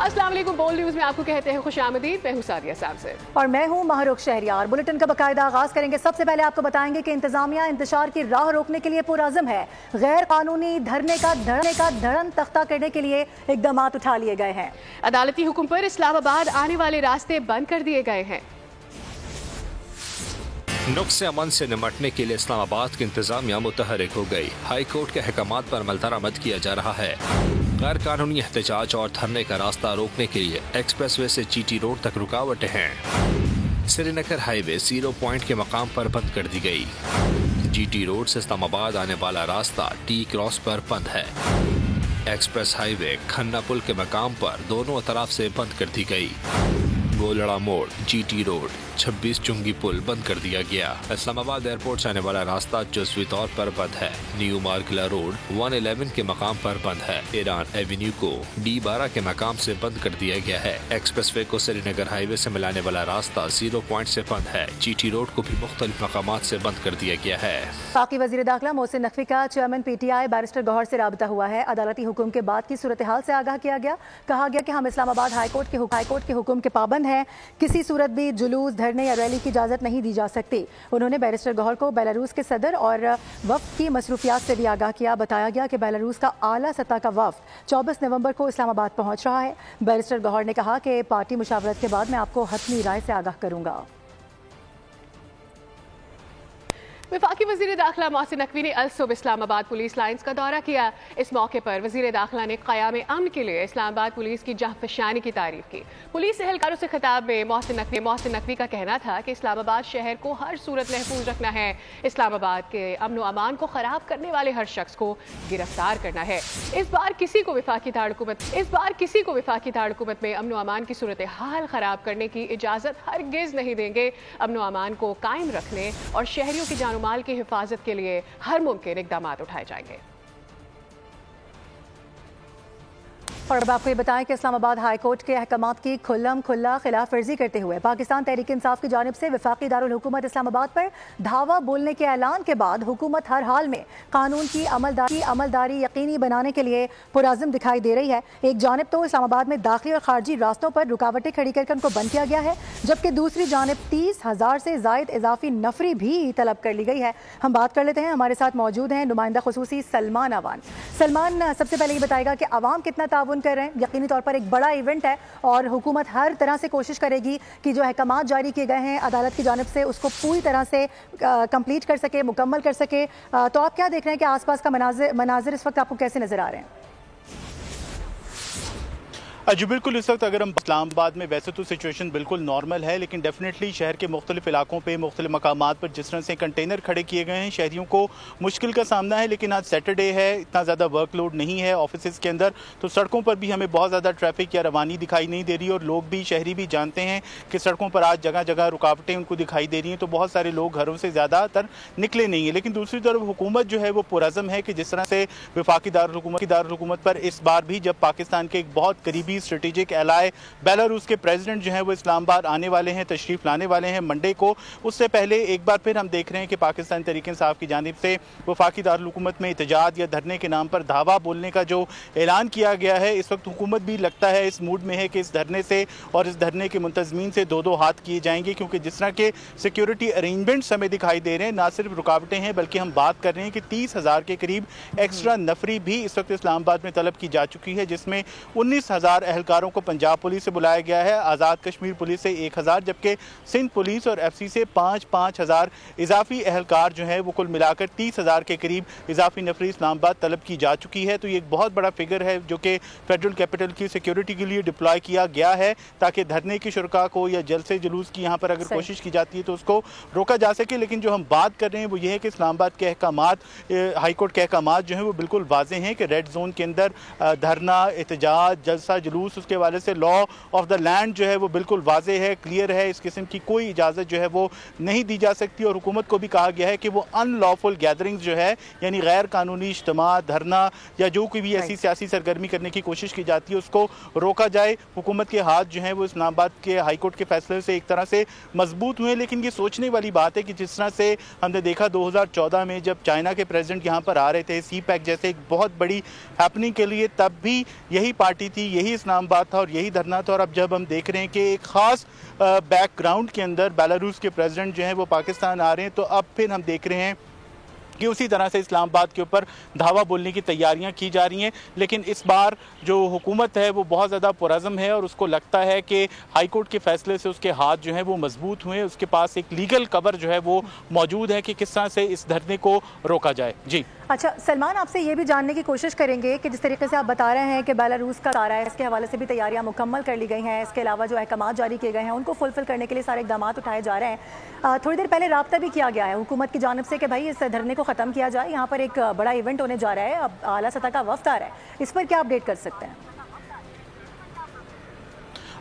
अस्सलाम वालेकुम। बोल न्यूज में आपको कहते हैं खुशामदीद। मैं हूं सादिया साहब और मैं हूं महरुख शहरियार। बुलेटिन का बाकायदा आगाज करेंगे। सबसे पहले आपको बताएंगे कि इंतजामिया इंतशार की राह रोकने के लिए पुरअज़म है। गैर कानूनी धरने का धड़न तख्ता करने के लिए इकदाम उठा लिए गए हैं। अदालती हुक्म पर इस्लामाबाद आने वाले रास्ते बंद कर दिए गए हैं। नुक्स अमन से निमटने के लिए इस्लामाबाद की इंतजामिया मुतहरिक हो गई। हाई कोर्ट के अहकामात पर अमल दरामद किया जा रहा है। गैर कानूनी एहतजाज और धरने का रास्ता रोकने के लिए एक्सप्रेसवे से जीटी रोड तक रुकावटें हैं। श्रीनगर हाईवे 0 पॉइंट के मकाम पर बंद कर दी गई। जीटी रोड से इस्लामाबाद आने वाला रास्ता टी क्रॉस पर बंद है। एक्सप्रेस हाईवे खन्ना पुल के मकाम पर दोनों तरफ से बंद कर दी गई। गोलड़ा मोड़, जीटी रोड, 26 चुंगी पुल बंद कर दिया गया। इस्लामाबाद एयरपोर्ट से आने वाला रास्ता जुज़वी तौर पर बंद है। न्यू मार्किला रोड 111 के मकाम पर बंद है। ईरान एवेन्यू को D12 के मकाम से बंद कर दिया गया है। एक्सप्रेसवे को श्रीनगर हाईवे से मिलाने वाला रास्ता 0 पॉइंट से बंद है। जीटी रोड को भी मुख्तलिफ मकामात से बंद कर दिया गया है। पाकी वज़ीर दाखिला मोहसिन नकवी का चेयरमैन PTI बैरिस्टर गौहर से राबता हुआ है। अदालती हुक्म के बाद की सूरत हाल से आगाह किया गया। कहा गया कि हम इस्लामाबाद हाईकोर्ट के हुक्म के पाबंद हैं। किसी सूरत भी जुलूस, धरने या रैली की इजाज़त नहीं दी जा सकती। उन्होंने बैरिस्टर गौहर को बेलारूस के सदर और वफ्द की मसरूफियात से भी आगाह किया। बताया गया कि बेलारूस का आला सतह का वफ्द 24 नवंबर को इस्लामाबाद पहुंच रहा है। बैरिस्टर गौहर ने कहा कि पार्टी मुशावरत के बाद मैं आपको हतमी राय से आगाह करूंगा। वफाकी वज़ीर दाखिला मोहसिन नकवी ने अल सुबह इस्लामाबाद पुलिस लाइन्स का दौरा किया। इस मौके पर वज़ीर दाखिला ने क़याम अमन के लिए इस्लामाबाद पुलिस की जाहफशानी की तारीफ की। पुलिस एहलकारों से खिताब में मोहसिन नकवी का कहना था कि इस्लामाबाद शहर को हर सूरत महफूज रखना है। इस्लामाबाद के अमन व अमान को ख़राब करने वाले हर शख्स को गिरफ्तार करना है। इस बार किसी को वफाकी दारकूमत में अमन व अमान की सूरत हाल ख़राब करने की इजाज़त हरगिज़ नहीं देंगे। अमन व अमान को कायम रखने और शहरियों की जान माल की हिफाजत के लिए हर मुमकिन इकदाम उठाए जाएंगे। और अब आपको ये बताएं कि इस्लामाबाद हाई कोर्ट के अहकामात की खुल्लम खुल्ला खिलाफ वर्जी करते हुए पाकिस्तान तहरीक इंसाफ की जानिब से वफाकी दारुल हुकूमत इस्लामाबाद पर धावा बोलने के ऐलान के बाद हुकूमत हर हाल में कानून की अमलदारी यकीनी बनाने के लिए पुरअज़म दिखाई दे रही है। एक जानिब तो इस्लामाबाद में दाखिली और खारजी रास्तों पर रुकावटें खड़ी करके उनको बंद किया गया है, जबकि दूसरी जानिब 30,000 से ज़ायद इजाफी नफरी भी तलब कर ली गई है। हम बात कर लेते हैं, हमारे साथ मौजूद हैं नुमाइंदा खुसूसी सलमान अवान। सलमान, सबसे पहले ये बताएगा कि अवाम कितना ताउन कर रहे हैं। यकीनी तौर पर एक बड़ा इवेंट है और हुकूमत हर तरह से कोशिश करेगी कि जो अहकामात जारी किए गए हैं अदालत की जानिब से उसको पूरी तरह से कंप्लीट कर सके, मुकम्मल कर सके। तो आप क्या देख रहे हैं कि आसपास का मनाजिर इस वक्त आपको कैसे नजर आ रहे हैं? जी बिल्कुल, इस वक्त अगर हम इस्लामाबाद में, वैसे तो सिचुएशन बिल्कुल नॉर्मल है, लेकिन डेफिनेटली शहर के मुख्तलिफ इलाकों पे मुख्तलिफ मकामात पर जिस तरह से कंटेनर खड़े किए गए हैं, शहरियों को मुश्किल का सामना है। लेकिन आज सैटरडे है, इतना ज़्यादा वर्कलोड नहीं है ऑफिस के अंदर, तो सड़कों पर भी हमें बहुत ज़्यादा ट्रैफिक या रवानी दिखाई नहीं दे रही। और लोग भी, शहरी भी जानते हैं कि सड़कों पर आज जगह जगह रुकावटें उनको दिखाई दे रही हैं, तो बहुत सारे लोग घरों से ज़्यादातर निकले नहीं हैं। लेकिन दूसरी तरफ हुकूमत जो है वो पुरअज़म है कि जिस तरह से वफाकी दारुल हुकूमत पर इस बार भी, जब पाकिस्तान के एक बहुत करीबी स्ट्रेटेजिक एलाय बेलारूस के प्रेसिडेंट जो है वो इस्लामाबाद आने वाले हैं, तशरीफ लाने वाले हैं मंडे को, उससे पहले एक बार फिर हम देख रहे हैं कि पाकिस्तान तहरीक इंसाफ की जानिब से वफाकी दारुल हुकूमत में एहतजाज या धरने के नाम पर धावा बोलने का जो ऐलान किया गया है, इस वक्त हुकूमत भी लगता है इस मूड में है कि इस धरने से और इस धरने के मुंतजमीन से दो हाथ किए जाएंगे, क्योंकि जिस तरह के सिक्योरिटी अरेंजमेंट्स हमें दिखाई दे रहे हैं, ना सिर्फ रुकावटें हैं बल्कि हम बात कर रहे हैं कि 30,000 के करीब एक्स्ट्रा नफरी भी इस वक्त इस्लामाबाद में तलब की जा चुकी है, जिसमें 19,000 एहलकारों को पंजाब पुलिस से बुलाया गया है, आज़ाद कश्मीर पुलिस से 1,000, जबकि सिंध पुलिस और FC से 5,000 इजाफी एहलकार जो है वो कुल मिलाकर 30,000 के करीब इजाफी नफरी इस्लामाबाद तलब की जा चुकी है। तो ये एक बहुत बड़ा फिगर है जो कि फेडरल कैपिटल की सिक्योरिटी के लिए डिप्लॉय किया गया है, ताकि धरने की शुरा को या जलसे जुलूस की यहाँ पर अगर कोशिश की जाती है तो उसको रोका जा सके। लेकिन जो हम बात कर रहे हैं वो ये है कि इस्लामाबाद के अहकामात, हाईकोर्ट के अहकामात जो हैं वो बिल्कुल वाजे हैं कि रेड जोन के अंदर धरना, एहतजाज, जलसा जुलूस, उसके वाले से लॉ ऑफ द लैंड जो है वो बिल्कुल वाजे है, क्लियर है। इस किस्म की कोई इजाज़त जो है वो नहीं दी जा सकती। और हुकूमत को भी कहा गया है कि वो अनलॉफुल गैदरिंग्स जो है, यानी गैर कानूनी इज्तिमा, धरना या जो कोई भी ऐसी सियासी सरगर्मी करने की कोशिश की जाती है उसको रोका जाए। हुकूमत के हाथ जो है वो इस्लामाबाद के हाईकोर्ट के फैसले से एक तरह से मजबूत हुए। लेकिन ये सोचने वाली बात है कि जिस तरह से हमने देखा 2014 में जब चाइना के प्रेसिडेंट यहाँ पर आ रहे थे CPEC जैसे एक बहुत बड़ी हैपनिंग के लिए, तब भी यही पार्टी थी, यही इस्लामाबाद था और यही धरना था। और अब जब हम देख रहे हैं कि एक ख़ास बैकग्राउंड के अंदर बेलारूस के प्रेसिडेंट जो हैं वो पाकिस्तान आ रहे हैं, तो अब फिर हम देख रहे हैं कि उसी तरह से इस्लामाबाद के ऊपर धावा बोलने की तैयारियां की जा रही हैं। लेकिन इस बार जो हुकूमत है वो बहुत ज़्यादा पुरज़म है और उसको लगता है कि हाई कोर्ट के फैसले से उसके हाथ जो हैं वो मजबूत हुए, उसके पास एक लीगल कवर जो है वो मौजूद है कि किस तरह से इस धरने को रोका जाए। जी अच्छा सलमान, आपसे ये भी जानने की कोशिश करेंगे कि जिस तरीके से आप बता रहे हैं कि बेलारूस का तारा है, इसके हवाले से भी तैयारियां मुकम्मल कर ली गई हैं, इसके अलावा जो अहकाम जारी किए गए हैं उनको फुलफिल करने के लिए सारे इकदाम उठाए जा रहे हैं। थोड़ी देर पहले राब्ता भी किया गया है हुकूमत की जानिब से कि भाई इस धरने को ख़त्म किया जाए, यहाँ पर एक बड़ा इवेंट होने जा रहा है, अब आला सतह का वफ्द आ रहा है, इस पर क्या अपडेट कर सकते हैं?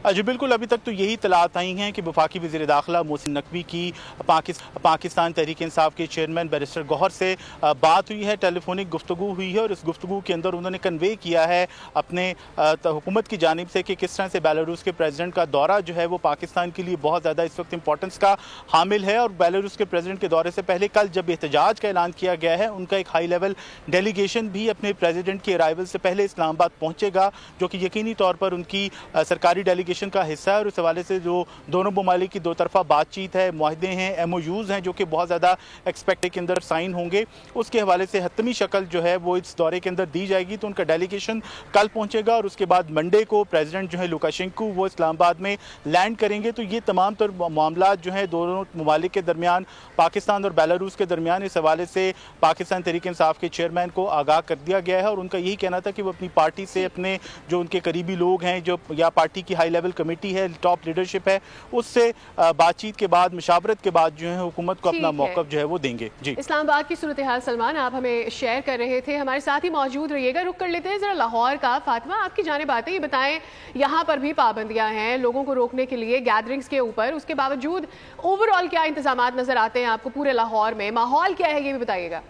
जी बिल्कुल, अभी तक तो यही इत्तलात आई हैं कि वफाकी वज़ीर दाखिला मोहसिन नकवी की पाकिस्तान तहरीक इंसाफ के चेयरमैन बैरिस्टर गौहर से बात हुई है, टेलीफोनिक गुफ्तगू हुई है और इस गुफ्तगू के अंदर उन्होंने कन्वे किया है अपने हुकूमत की जानिब से कि किस तरह से बेलारूस के प्रेसिडेंट का दौरा जो है वो पाकिस्तान के लिए बहुत ज़्यादा इस वक्त इंपॉर्टेंस का हामिल है। और बेलारूस के प्रेसिडेंट के दौरे से पहले कल जब एहतजाज का ऐलान किया गया है, उनका एक हाई लेवल डेलीगेशन भी अपने प्रेसिडेंट के अराइवल से पहले इस्लामाबाद पहुँचेगा, जो कि यकीनी तौर पर उनकी सरकारी डेलीगेशन का हिस्सा है। और इस हवाले से जो दोनों ममालिक की दो तरफा बातचीत है, मुआहदे हैं, MOUs हैं जो कि बहुत ज़्यादा एक्सपेक्ट के अंदर साइन होंगे, उसके हवाले से हतमी शक्ल जो है वो इस दौरे के अंदर दी जाएगी। तो उनका डेलीगेशन कल पहुंचेगा और उसके बाद मंडे को प्रेसिडेंट जो है लुकाशेंको वो इस्लामाबाद में लैंड करेंगे। तो ये तमाम तर मामला जो है दोनों ममालिक के दरमियान, पाकिस्तान और बेलारूस के दरमियान, इस हवाले से पाकिस्तान तहरीक इंसाफ के चेयरमैन को आगाह कर दिया गया है। और उनका यही कहना था कि वो अपनी पार्टी से, अपने जो उनके करीबी लोग हैं जो या पार्टी की हाई लेवल कमेटी है, टॉप लीडरशिप है, उससे बातचीत के बाद, मुशावरत के बाद जो है हुकूमत को अपना मौक़िफ़ जो है वो देंगे। जी इस्लामाबाद की सूरत हाल सलमान आप हमें शेयर कर रहे थे, हमारे साथ ही मौजूद रहिएगा। रुक कर लेते हैं जरा लाहौर का। फातिमा, आपकी जानिब आते ही बताएं, यहाँ पर भी पाबंदियां हैं लोगों को रोकने के लिए गैदरिंग्स के ऊपर, उसके बावजूद ओवरऑल क्या इंतजाम नजर आते हैं आपको पूरे लाहौर में? माहौल क्या है ये भी बताइएगा।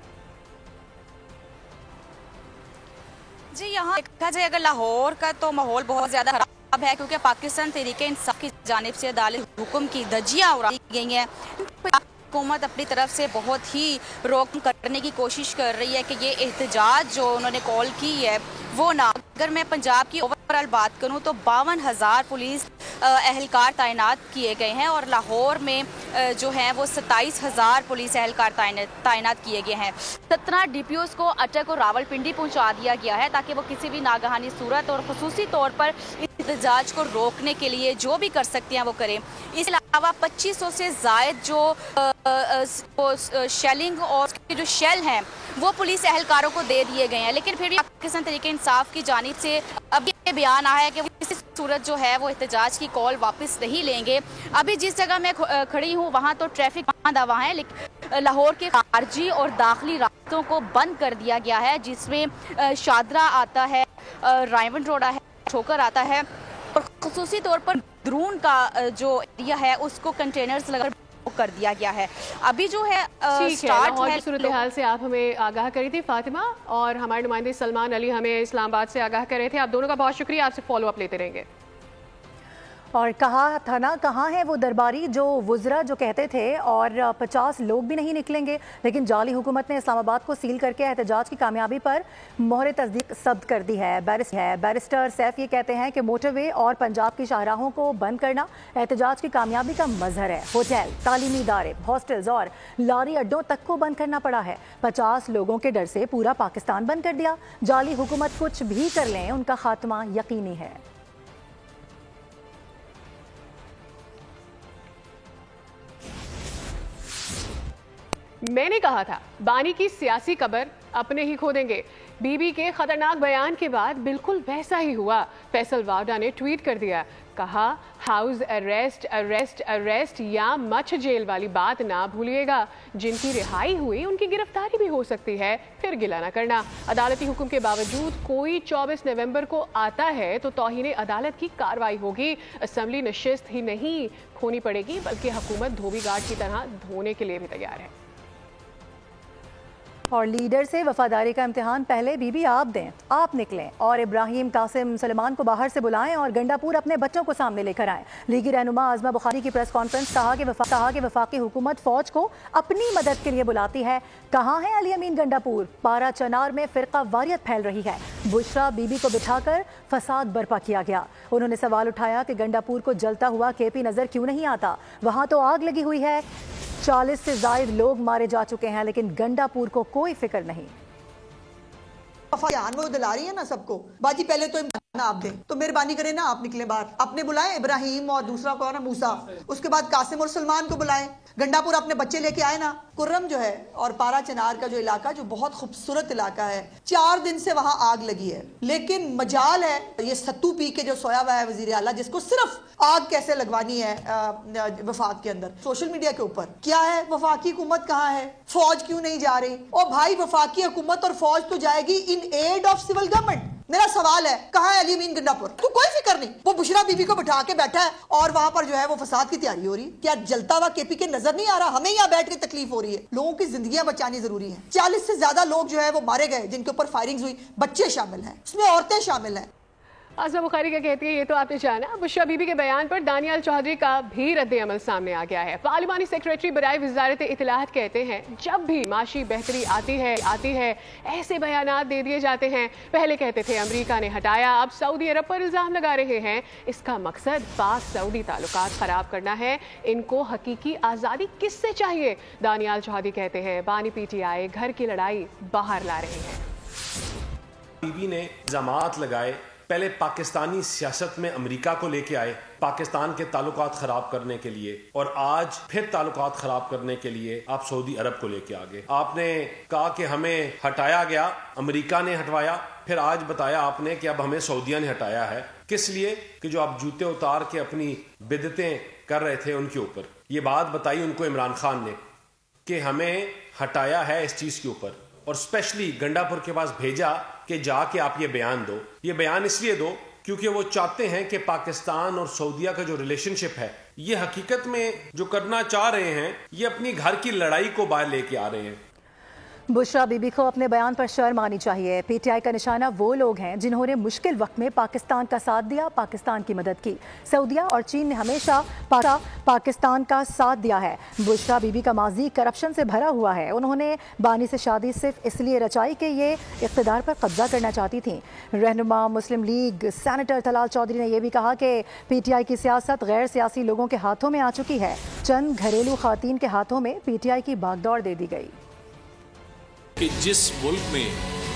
जी यहाँ देखा जाए अगर लाहौर का तो माहौल बहुत ज़्यादा खराब है, क्योंकि पाकिस्तान तहरीक इंसाफ की जानिब से अदालत हुक्म की धज्जियाँ उड़ाई गई हैं। हुकूमत अपनी तरफ से बहुत ही रोक करने की कोशिश कर रही है कि ये एहतजाज जो उन्होंने कॉल की है वो ना। अगर मैं पंजाब की ओवरऑल बात करूं तो 52,000 पुलिस एहलकार तैनात किए गए हैं और लाहौर में जो हैं वो 27,000 पुलिस एहलकार तैनात किए गए हैं। 17 DPOs को अटक और रावलपिंडी पहुंचा दिया गया है ताकि वो किसी भी नागहानी सूरत और खुसूसी तौर पर एहतजाज को रोकने के लिए जो भी कर सकते हैं वो करें। इसके अलावा 2500 से ज़ायद जो शेलिंग और जो शेल हैं वो पुलिस एहलकारों को दे दिए गए हैं। लेकिन फिर भी पाकिस्तान तहरीक इंसाफ की जानिब से अब ये बयान आया है कि वो किसी सूरत जो है वो एहतजाज की कॉल वापस नहीं लेंगे। अभी जिस जगह मैं खड़ी हूँ वहाँ तो ट्रैफिक बंद हुआ है, लेकिन लाहौर के खारजी और दाखिली रास्तों को बंद कर दिया गया है, जिसमें शादरा आता है, रायवन रोड है, ठोकर आता है और खुसूसी तौर पर द्रून का जो एरिया है उसको कंटेनर्स लगा कर दिया गया है। अभी जो है स्टार्ट है सूरत हाल से आप हमें आगाह करी थी फातिमा, और हमारे नुमाइंदे सलमान अली हमें इस्लामाबाद से आगाह कर रहे थे। आप दोनों का बहुत शुक्रिया, आपसे फॉलो अप लेते रहेंगे। और कहा था ना, कहाँ है वो दरबारी जो वुज़रा जो कहते थे और 50 लोग भी नहीं निकलेंगे, लेकिन जाली हुकूमत ने इस्लामाबाद को सील करके एहतजाज की कामयाबी पर मोहर तस्दीक सब्त कर दी है। बैरिस्टर सैफ ये कहते हैं कि मोटरवे और पंजाब की शाहराहों को बंद करना एहतजाज की कामयाबी का मजहर है। होटल, तालीमी इदारे, हॉस्टल्स और लारी अड्डों तक को बंद करना पड़ा है। 50 लोगों के डर से पूरा पाकिस्तान बंद कर दिया। जाली हुकूमत कुछ भी कर लें, उनका खात्मा यकीनी है। मैंने कहा था बानी की सियासी कब्र अपने ही खोदेंगे। बीबी के खतरनाक बयान के बाद बिल्कुल वैसा ही हुआ। फैसल वावडा ने ट्वीट कर दिया, कहा हाउस अरेस्ट अरेस्ट अरेस्ट या मच जेल वाली बात ना भूलिएगा। जिनकी रिहाई हुई उनकी गिरफ्तारी भी हो सकती है, फिर गिला ना करना। अदालती हुक्म के बावजूद कोई 24 नवंबर को आता है तो तौहीन अदालत की कार्रवाई होगी। असम्बली नशिस्त ही नहीं खोनी पड़ेगी, बल्कि हुकूमत धोबी घाट की तरह धोने के लिए भी तैयार है। और लीडर से वफादारी का इम्तिहान पहले बीबी आप दें, आप निकलें और इब्राहिम कासिम सलमान को बाहर से बुलाएं और गंडापुर अपने बच्चों को सामने लेकर आएं। लीगी रहनुमा आजमा बुखारी की प्रेस कॉन्फ्रेंस, कहा कि वफाकी हुकूमत फौज को अपनी मदद के लिए बुलाती है। कहाँ है अली अमीन गंडापुर? पारा चनार में फिरका वारियत फैल रही है। बुशरा बीबी को बिठाकर फसाद बर्पा किया गया। उन्होंने सवाल उठाया कि गंडापुर को जलता हुआ केपी नजर क्यों नहीं आता? वहां तो आग लगी हुई है, 40 से ज्यादा लोग मारे जा चुके हैं, लेकिन गंडापुर को कोई फिक्र नहीं। वो दिला रही है ना सबको। बाजी पहले तो आप दें, तो मेहरबानी करें ना, आप निकले बाहर। आपने बुलाए इब्राहिम और दूसरा कौन है, मूसा, उसके बाद कासिम और सलमान को बुलाए। गंडापुर अपने बच्चे लेके आए ना। कुर्रम जो है और पारा चनार का जो इलाका, जो बहुत खूबसूरत इलाका है, 4 दिन से वहां आग लगी है, लेकिन मजाल है ये सत्तू पी के जो सोया हुआ है वजीर आला, जिसको सिर्फ आग कैसे लगवानी है वफाक के अंदर, सोशल मीडिया के ऊपर क्या है, वफाकी हुकूमत कहाँ है, फौज क्यों नहीं जा रही? और भाई वफाकी हुकूमत और फौज तो जाएगी in aid of civil government. मेरा सवाल है, कहाँ है अली अमीन गंडापुर? तो कोई फिक्र नहीं, वो बुशरा बीबी को बिठा के बैठा है और वहां पर जो है वो फसाद की तैयारी हो रही। क्या जलता हुआ केपी के नजर नहीं आ रहा? हमें यहाँ बैठ के तकलीफ हो रही है। लोगों की जिंदगियां बचानी जरूरी है। 40 से ज्यादा लोग जो है वो मारे गए, जिनके ऊपर फायरिंग हुई, बच्चे शामिल हैं, उसमें औरतें शामिल हैं। आज़मा बुखारी क्या कहती है ये तो आपने जाना। बुशरा बीबी के बयान पर दानियाल चौधरी का भी रद्द-ए-अमल सामने आ गया है। पार्लिमानी सेक्रेटरी बराए वजारत इत्तलाहत कहते हैं जब भी माशी बेहतरी आती है ऐसे बयानात दे दिए जाते हैं। पहले कहते थे अमेरिका ने हटाया, अब सऊदी अरब पर इल्ज़ाम लगा रहे हैं। इसका मकसद पाक सऊदी ताल्लुकात खराब करना है। इनको हकीकी आज़ादी किससे चाहिए? दानियाल चौधरी कहते हैं बानी PTI घर की लड़ाई बाहर ला रहे हैं। बीबी ने इल्ज़ामात लगाए, पहले पाकिस्तानी सियासत में अमेरिका को लेके आए पाकिस्तान के ताल्लुकात खराब करने के लिए, और आज फिर ताल्लुकात खराब करने के लिए आप सऊदी अरब को लेके आ गए। आपने कहा कि हमें हटाया गया, अमेरिका ने हटवाया, फिर आज बताया आपने कि अब हमें सऊदिया ने हटाया है। किस लिए? कि जो आप जूते उतार के अपनी बिदतें कर रहे थे उनके ऊपर। ये बात बताई उनको इमरान खान ने कि हमें हटाया है इस चीज के ऊपर, और स्पेशली गंडापुर के पास भेजा कि जाके आप ये बयान दो। ये बयान इसलिए दो क्योंकि वो चाहते हैं कि पाकिस्तान और सऊदिया का जो रिलेशनशिप है, ये हकीकत में जो करना चाह रहे हैं, ये अपनी घर की लड़ाई को बाहर लेके आ रहे हैं। बुशरा बीबी को अपने बयान पर शर्म आनी चाहिए। PTI का निशाना वो लोग हैं जिन्होंने मुश्किल वक्त में पाकिस्तान का साथ दिया, पाकिस्तान की मदद की। सऊदिया और चीन ने हमेशा पाकिस्तान का साथ दिया है। बुशरा बीबी का माजी करप्शन से भरा हुआ है। उन्होंने बानी से शादी सिर्फ इसलिए रचाई कि ये इक़्तिदार पर कब्जा करना चाहती थीं। रहनुमा मुस्लिम लीग सेनेटर तलाल चौधरी ने यह भी कहा कि PTI की सियासत गैर सियासी लोगों के हाथों में आ चुकी है। चंद घरेलू खातीन के हाथों में PTI की बागदौड़ दे दी गई। कि जिस मुल्क में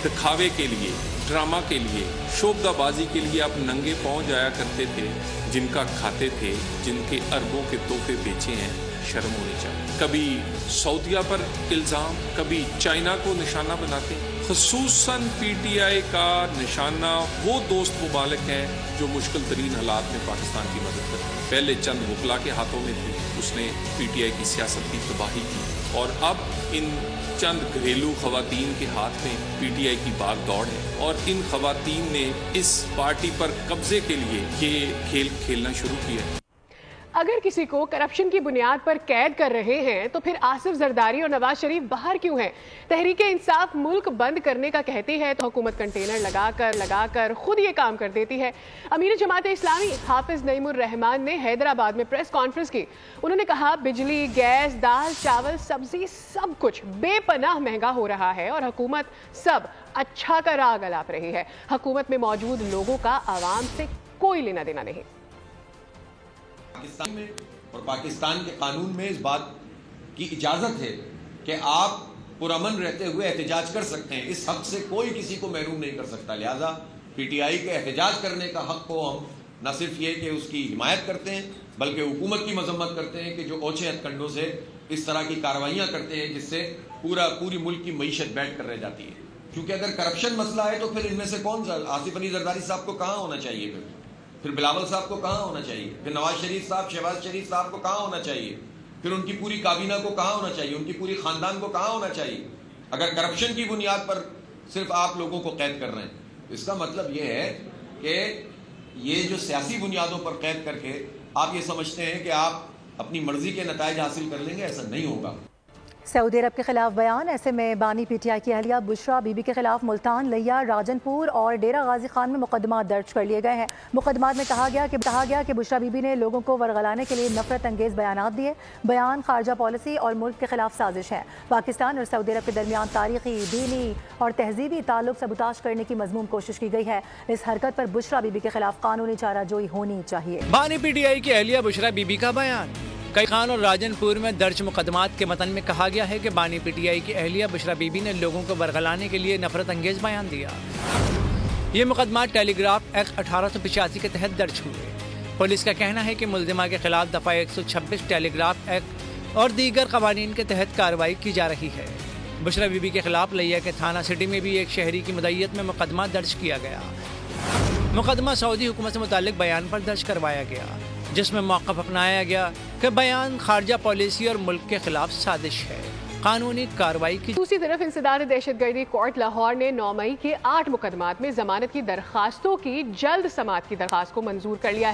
दिखावे के लिए, ड्रामा के लिए, शोबदाबाजी के लिए आप नंगे पांव जाया करते थे, जिनका खाते थे, जिनके अरबों के तोहफे बेचे हैं, शर्म होनी चाहिए। कभी सऊदिया पर इल्ज़ाम, कभी चाइना को निशाना बनाते हैं। ख़ुसूसन PTI का निशाना वो दोस्त मुबालिक हैं जो मुश्किल तरीन हालात में पाकिस्तान की मदद करते हैं। पहले चंद वकला के हाथों में थी, उसने PTI की सियासत की तबाही की, और अब इन चंद घरेलू खवातीन के हाथ में PTI की बाग दौड़ है, और इन खवातीन ने इस पार्टी पर कब्जे के लिए ये खेल खेलना शुरू किया है। अगर किसी को करप्शन की बुनियाद पर कैद कर रहे हैं तो फिर आसिफ जरदारी और नवाज शरीफ बाहर क्यों हैं? तहरीक इंसाफ मुल्क बंद करने का कहती है तो हुकूमत कंटेनर लगाकर खुद ये काम कर देती है। अमीर जमात इस्लामी हाफिज नईमुर रहमान ने हैदराबाद में प्रेस कॉन्फ्रेंस की। उन्होंने कहा बिजली, गैस, दाल, चावल, सब्जी सब कुछ बेपनाह महंगा हो रहा है और हुकूमत सब अच्छा का राग अलाप रही है। हुकूमत में मौजूद लोगों का आवाम से कोई लेना देना नहीं। पाकिस्तान में और पाकिस्तान के कानून में इस बात की इजाजत है कि आप पुरअमन रहते हुए एहतजाज कर सकते हैं। इस हक से कोई किसी को महरूम नहीं कर सकता। लिहाजा PTI के एहतजाज करने का हक को हम न सिर्फ ये कि उसकी हिमायत करते हैं, बल्कि हुकूमत की मजम्मत करते हैं कि जो ओछे हथकंडों से इस तरह की कार्रवाइयाँ करते हैं जिससे पूरी मुल्क की मईशत बैठ कर रह जाती है। क्योंकि अगर करप्शन मसला है तो फिर इनमें से कौन सा, आसिफ अली जरदारी साहब को कहाँ होना चाहिए, फिर बिलावल साहब को कहाँ होना चाहिए, फिर नवाज शरीफ साहब, शहबाज शरीफ साहब को कहाँ होना चाहिए, फिर उनकी पूरी काबीना को कहाँ होना चाहिए, उनकी पूरी खानदान को कहाँ होना चाहिए? अगर करप्शन की बुनियाद पर सिर्फ आप लोगों को कैद कर रहे हैं, इसका मतलब यह है कि ये जो सियासी बुनियादों पर कैद करके आप ये समझते हैं कि आप अपनी मर्जी के नताइज हासिल कर लेंगे। ऐसा नहीं होगा। सऊदी अरब के खिलाफ बयान। ऐसे में बानी पीटीआई की अहलिया बुशरा बीबी के खिलाफ मुल्तान, लिया, राजनपुर और डेरा गाजी खान में मुकदमा दर्ज कर लिए गए हैं। मुकदमात में कहा गया कि बुशरा बीबी ने लोगों को वरगलाने के लिए नफरत अंगेज बयानात दिए। बयान खारजा पॉलिसी और मुल्क के खिलाफ साजिश है। पाकिस्तान और सऊदी अरब के दरमियान तारीखी, दीनी और तहजीबी ताल्लुक सबूताज करने की मजमून कोशिश की गई है। इस हरकत पर बुशरा बीबी के खिलाफ कानूनी चाराजोई होनी चाहिए। बानी पीटीआई की अहलिया बुशरा बीबी का बयान। कई खान और राजनपुर में दर्ज मुकदमात के मतन में कहा गया है कि बानी पीटीआई की अहलिया बुशरा बीबी ने लोगों को बरगलाने के लिए नफरत अंगेज बयान दिया। ये मुकदमात टेलीग्राफ एक्ट 1885 के तहत दर्ज हुए। पुलिस का कहना है कि मुल्जिमा के खिलाफ दफा 126 टेलीग्राफ एक्ट और दीगर कवानीन के तहत कार्रवाई की जा रही है। बुशरा बीबी के खिलाफ लिया के थाना सिटी में भी एक शहरी की मुद्दत में मुकदमा दर्ज किया गया। मुकदमा सऊदी हुकूमत से मुतालिक बयान पर दर्ज करवाया गया, जिसमें मौक़िफ़ अपनाया गया कि बयान खारजा पॉलिसी और मुल्क के खिलाफ साजिश है, कानूनी कार्रवाई की। दूसरी तरफ इंसदाद दहशतगर्दी कोर्ट लाहौर ने 9 मई के 8 मुकदमात में जमानत की दरखास्तों की जल्द समाअत की दरखास्त को मंजूर कर लिया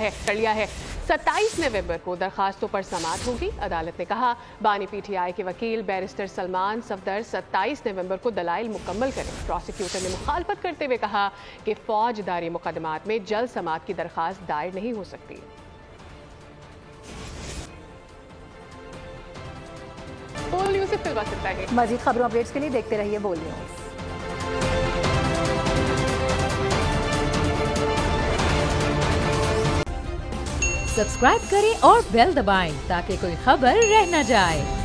है। 27 नवंबर को दरखास्तों पर समाअत होगी। अदालत ने कहा बानी पीटीआई के वकील बैरिस्टर सलमान सफदर 27 नवंबर को दलाइल मुकम्मल करें। प्रोसिक्यूटर ने मुखालफत करते हुए कहा कि फौजदारी मुकदमात में जल्द समाअत की दरखास्त दायर नहीं हो सकती। बोल न्यूज़ से फिर बात करता है। मजीद खबरों अपडेट्स के लिए देखते रहिए बोल न्यूज़। सब्सक्राइब करें और बेल दबाएं ताकि कोई खबर रह न जाए।